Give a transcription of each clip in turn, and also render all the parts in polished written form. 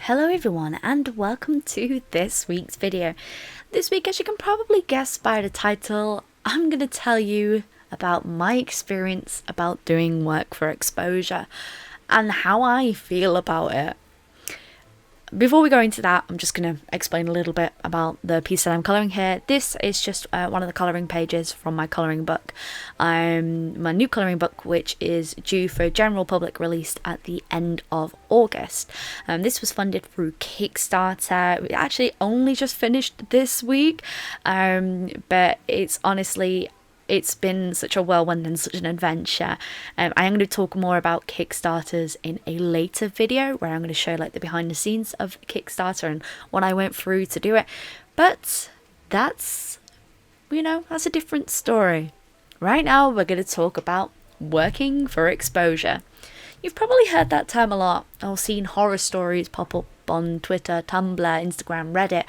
Hello everyone and welcome to this week's video. This week, as you can probably guess by the title, I'm going to tell you about my experience about doing work for exposure and how I feel about it. Before we go into that, I'm just going to explain a little bit about the piece that I'm colouring here. This is just one of the colouring pages from my colouring book. My new colouring book, which is due for general public release at the end of August. This was funded through Kickstarter. It actually only just finished this week, but it's been such a whirlwind and such an adventure. I am going to talk more about Kickstarters in a later video where I'm going to show like the behind the scenes of Kickstarter and what I went through to do it. But that's a different story. Right now we're going to talk about working for exposure. You've probably heard that term a lot or seen horror stories pop up on Twitter, Tumblr, Instagram, Reddit.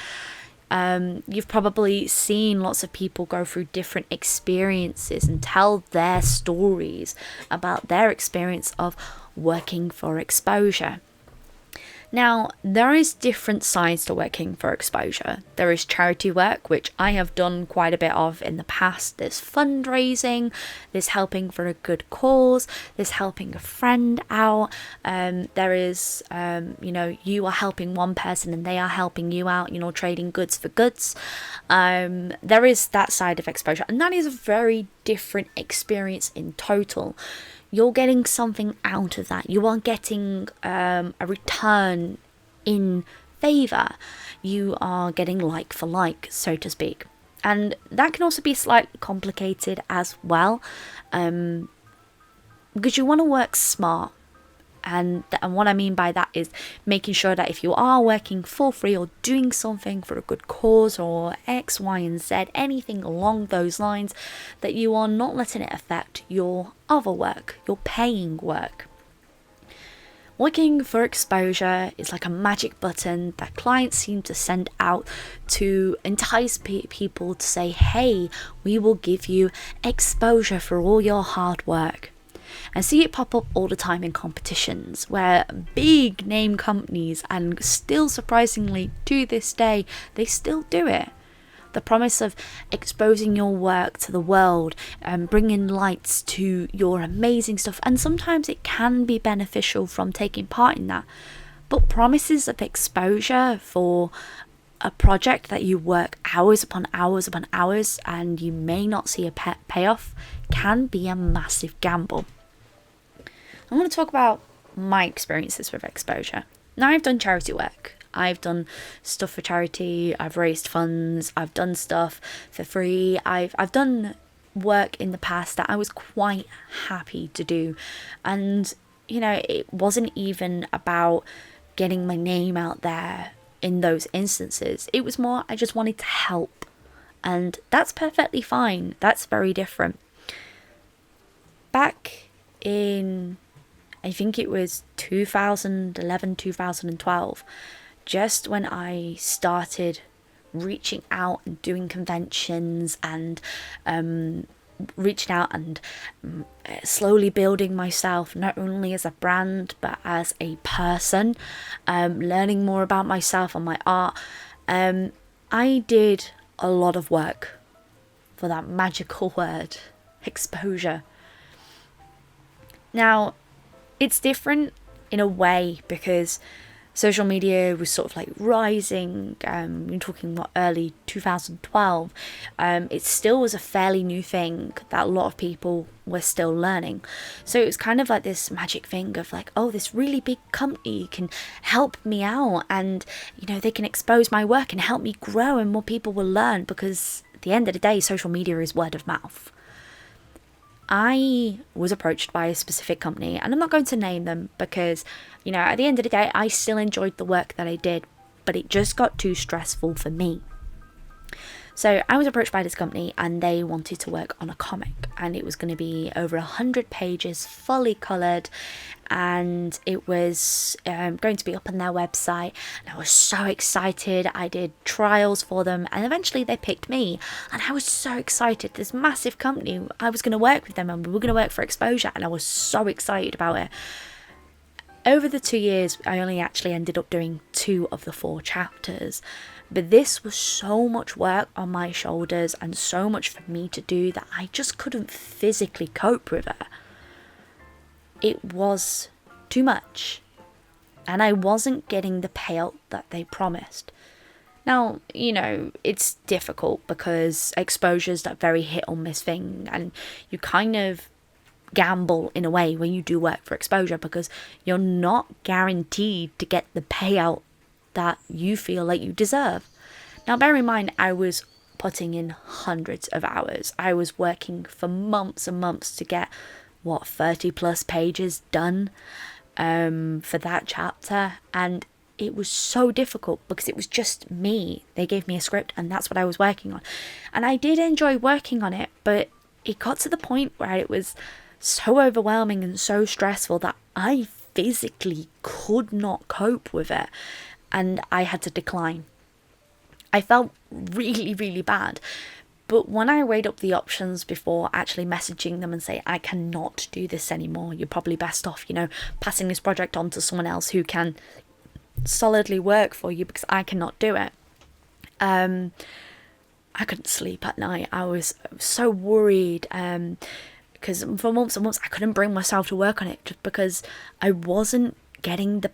You've probably seen lots of people go through different experiences and tell their stories about their experience of working for exposure. Now, there is different sides to working for exposure. There is charity work, which I have done quite a bit of in the past. There's fundraising, there's helping for a good cause, there's helping a friend out. There is, you are helping one person and they are helping you out, trading goods for goods. There is that side of exposure, and that is a very different experience in total. You're getting something out of that. You are getting a return in favour. You are getting like for like, so to speak. And that can also be slightly complicated as well, because you want to work smart. And what I mean by that is making sure that if you are working for free or doing something for a good cause or X, Y, and Z, anything along those lines, that you are not letting it affect your other work, your paying work. Working for exposure is like a magic button that clients seem to send out to entice people to say, hey, we will give you exposure for all your hard work. And see it pop up all the time in competitions where big name companies, and still surprisingly to this day, they still do it. The promise of exposing your work to the world and bringing lights to your amazing stuff. And sometimes it can be beneficial from taking part in that. But promises of exposure for a project that you work hours upon hours upon hours and you may not see a payoff can be a massive gamble. I want to talk about my experiences with exposure. Now, I've done charity work. I've done stuff for charity. I've raised funds. I've done stuff for free. I've done work in the past that I was quite happy to do. And, it wasn't even about getting my name out there in those instances. It was more, I just wanted to help. And that's perfectly fine. That's very different. Back in, I think it was 2011, 2012, just when I started reaching out and doing conventions and reaching out and slowly building myself, not only as a brand, but as a person, learning more about myself and my art. I did a lot of work for that magical word, exposure. Now, it's different in a way because social media was sort of like rising. You're talking early 2012. It still was a fairly new thing that a lot of people were still learning. So it was kind of like this magic thing of like, oh, this really big company can help me out and, they can expose my work and help me grow and more people will learn, because at the end of the day, social media is word of mouth. I was approached by a specific company, and I'm not going to name them because, at the end of the day, I still enjoyed the work that I did, but it just got too stressful for me. So I was approached by this company and they wanted to work on a comic, and it was going to be over 100 pages, fully coloured, and it was going to be up on their website. And I was so excited. I did trials for them and eventually they picked me, and I was so excited. This massive company, I was going to work with them and we were going to work for exposure, and I was so excited about it. over the 2 years, I only actually ended up doing 2 of the 4 chapters. But this was so much work on my shoulders and so much for me to do that I just couldn't physically cope with it. It was too much. And I wasn't getting the payout that they promised. Now, you know, it's difficult because exposure is that very hit or miss thing. And you kind of gamble in a way when you do work for exposure, because you're not guaranteed to get the payout that you feel like you deserve. Now, bear in mind, I was putting in hundreds of hours. I was working for months and months to get 30 plus pages done for that chapter, and it was so difficult because it was just me. They gave me a script and that's what I was working on, and I did enjoy working on it, but it got to the point where it was so overwhelming and so stressful that I physically could not cope with it, and I had to decline. I felt really, really bad. But when I weighed up the options before actually messaging them and say, I cannot do this anymore, you're probably best off, you know, passing this project on to someone else who can solidly work for you, because I cannot do it. I couldn't sleep at night. I was so worried. Because for months and months I couldn't bring myself to work on it just because I wasn't getting the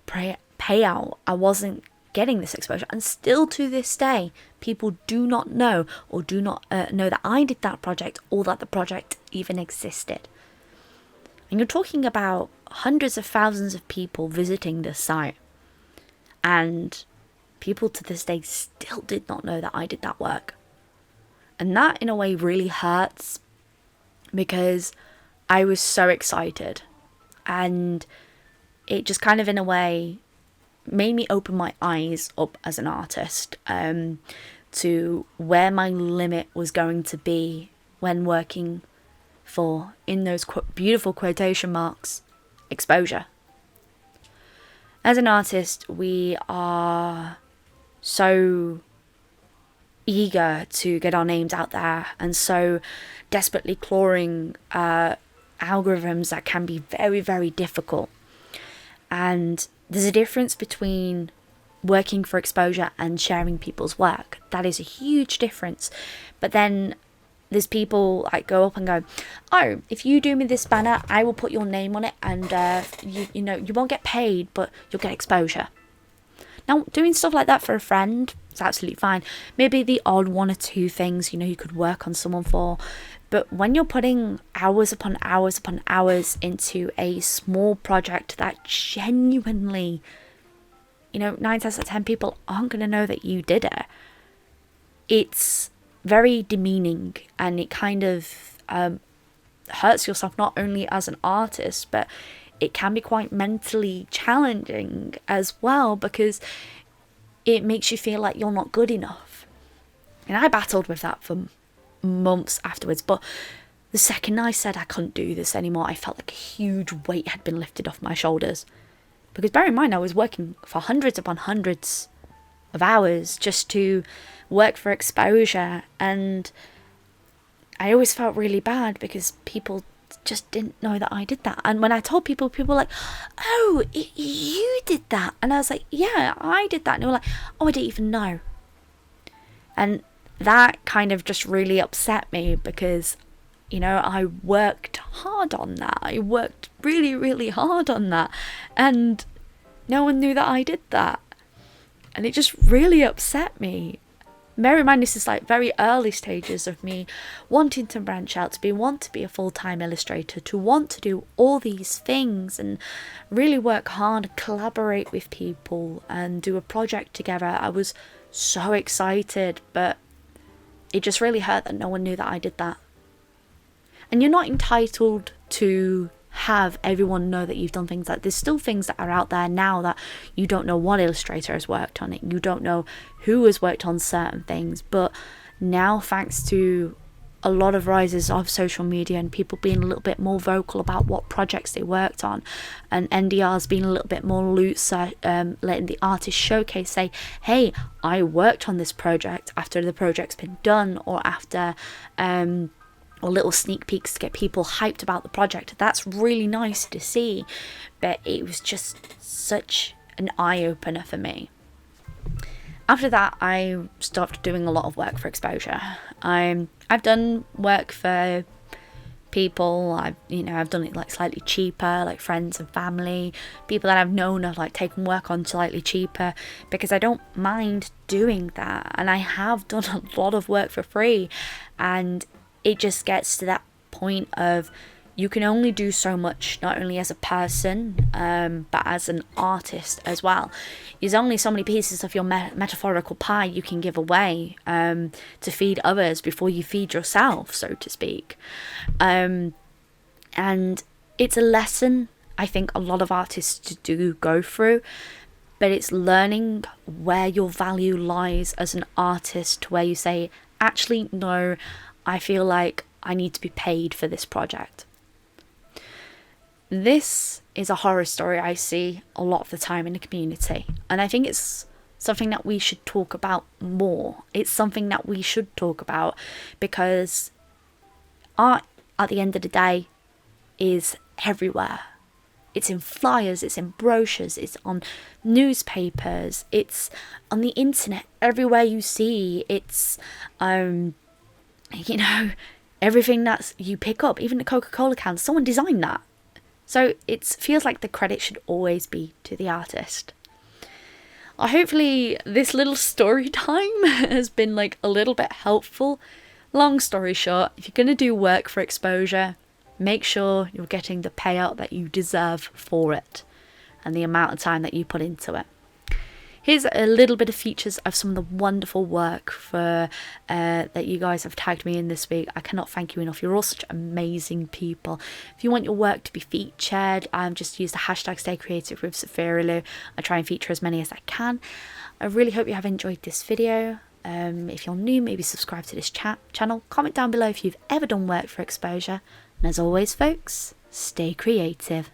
payout. I wasn't getting this exposure, and still to this day people do not know or do not know that I did that project or that the project even existed. And you're talking about hundreds of thousands of people visiting this site, and people to this day still did not know that I did that work. And that in a way really hurts, because I was so excited, and it just kind of in a way made me open my eyes up as an artist to where my limit was going to be when working for, in those beautiful quotation marks, exposure. As an artist, we are so eager to get our names out there and so desperately clawing algorithms that can be very, very difficult. And there's a difference between working for exposure and sharing people's work. That is a huge difference. But then there's people like go up and go, oh, if you do me this banner, I will put your name on it, and you know, you won't get paid, but you'll get exposure. Now, doing stuff like that for a friend is absolutely fine. Maybe the odd 1 or 2 things, you know, you could work on someone for. But when you're putting hours upon hours upon hours into a small project that genuinely, you know, 9 times out of 10 people aren't going to know that you did it, it's very demeaning, and it kind of hurts yourself not only as an artist, but it can be quite mentally challenging as well, because it makes you feel like you're not good enough. And I battled with that for months afterwards, but the second I said I couldn't do this anymore, I felt like a huge weight had been lifted off my shoulders. Because bear in mind, I was working for hundreds upon hundreds of hours just to work for exposure, and I always felt really bad because people just didn't know that I did that. And when I told people, people were like, oh, you did that? And I was like, yeah, I did that. And they were like, oh, I didn't even know. And that kind of just really upset me, because, you know, I worked hard on that. I worked really, really hard on that, and no one knew that I did that. And it just really upset me. Bear in mind, this is like very early stages of me wanting to branch out, to want to be a full-time illustrator, to want to do all these things and really work hard, collaborate with people and do a project together. I was so excited, but it just really hurt that no one knew that I did that. And you're not entitled to have everyone know that you've done things. Like, there's still things that are out there now that you don't know what illustrator has worked on it, you don't know who has worked on certain things. But now, thanks to a lot of rises of social media and people being a little bit more vocal about what projects they worked on, and NDRs being a little bit more loose, letting the artist showcase, say, hey, I worked on this project after the project's been done, or after or little sneak peeks to get people hyped about the project. That's really nice to see, but it was just such an eye-opener for me. After that, I stopped doing a lot of work for exposure. I've done work for people. I've done it like slightly cheaper, like friends and family, people that I've known have like taken work on slightly cheaper, because I don't mind doing that. And I have done a lot of work for free, and it just gets to that point of you can only do so much, not only as a person, but as an artist as well. There's only so many pieces of your metaphorical pie you can give away to feed others before you feed yourself, so to speak. And it's a lesson I think a lot of artists do go through, but it's learning where your value lies as an artist, where you say, actually, no, I feel like I need to be paid for this project. This is a horror story I see a lot of the time in the community, and I think it's something that we should talk about more. It's something that we should talk about, because art, at the end of the day, is everywhere. It's in flyers, it's in brochures, it's on newspapers, it's on the internet, everywhere you see. It's everything that you pick up, even the Coca-Cola can, someone designed that. So it feels like the credit should always be to the artist. Hopefully this little story time has been like a little bit helpful. Long story short, if you're going to do work for exposure, make sure you're getting the payout that you deserve for it and the amount of time that you put into it. Here's a little bit of features of some of the wonderful work that you guys have tagged me in this week. I cannot thank you enough. You're all such amazing people. If you want your work to be featured, just use the hashtag Stay Creative with Sophiralou. I try and feature as many as I can. I really hope you have enjoyed this video. If you're new, maybe subscribe to this channel. Comment down below if you've ever done work for exposure. And as always, folks, stay creative.